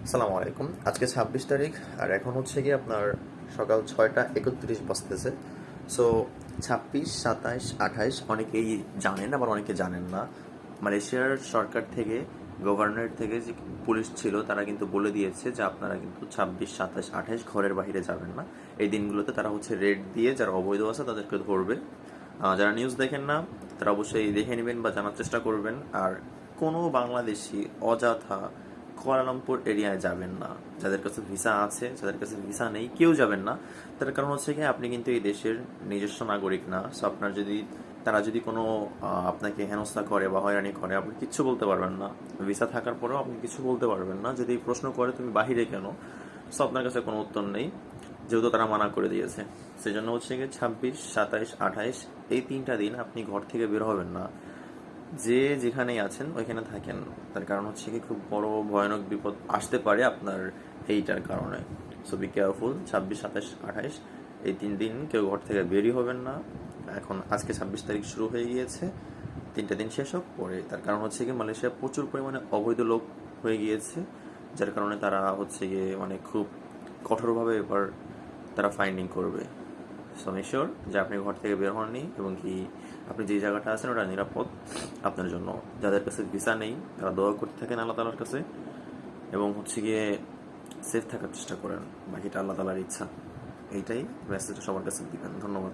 আসসালামু আলাইকুম। আজকে 26 তারিখ আর এখন হচ্ছে কি আপনার সকাল 6টা 31 বাজতেছে। সো 26, 27, 28 অনেকেই জানেন, আবার অনেকে জানেন না। মালয়েশিয়ার সরকার থেকে, গভর্নর থেকে যে পুলিশ ছিল তারা কিন্তু বলে দিয়েছে যে আপনারা কিন্তু 26, 27, 28 ঘরের বাইরে যাবেন না। এই দিনগুলোতে তারা হচ্ছে রেড দিয়ে যারা অবৈধ আছে তাদেরকে ধরবে। যারা নিউজ দেখেন না তারা অবশ্যই দেখে নেবেন বা জানার চেষ্টা করবেন। আর কোনো বাংলাদেশি অযথা কুয়ালালামপুর এরিয়ায় যাবেন না। যাদের কাছে ভিসা আছে, যাদের কাছে ভিসা নেই, কেউ যাবেন না। তার কারণ হচ্ছে কি আপনি কিন্তু এই দেশের নিজস্ব নাগরিক না। সো আপনার যদি তারা যদি কোনো আপনাকে হেনস্থা করে বা হয়রানি করে, আপনি কিচ্ছু বলতে পারবেন না। ভিসা থাকার পরেও আপনি কিছু বলতে পারবেন না। যদি প্রশ্ন করে তুমি বাহিরে কেন, সো আপনার কাছে কোনো উত্তর নেই, যেহেতু তারা মানা করে দিয়েছে। সেজন্য হচ্ছে কি 26, 27, 28 এই 3টা দিন আপনি ঘর থেকে বের হবেন না। যে যেখানেই আছেন ওইখানে থাকেন। তার কারণ হচ্ছে কি খুব বড় ভয়ানক বিপদ আসতে পারে আপনার এইটার কারণে। So be careful. 26, 27, 28 এই 3 দিন কেউ ঘর থেকে বেরই হবেন না। এখন আজকে 26 তারিখ শুরু হয়ে গিয়েছে, 3টা দিন শেষ হোক পরে। তার কারণ হচ্ছে কি মালয়েশিয়া প্রচুর পরিমাণে অবৈধ লোক হয়ে গিয়েছে, যার কারণে তারা হচ্ছে গিয়ে মানে খুব কঠোরভাবে এবার তারা ফাইন্ডিং করবে। সো মেক শিওর যে আপনি ঘর থেকে বের হননি এবং কি আপনি যে জায়গাটা আছেন ওটা নিরাপদ আপনার জন্য। যাদের কাছে ভিসা নেই তারা দোয়া করতে থাকেন আল্লাহ তালার কাছে এবং হচ্ছে গিয়ে সেফ থাকার চেষ্টা করেন। বাকিটা আল্লাহ তালার ইচ্ছা। এইটাই মেসেজটা সবার কাছে দিবেন। ধন্যবাদ।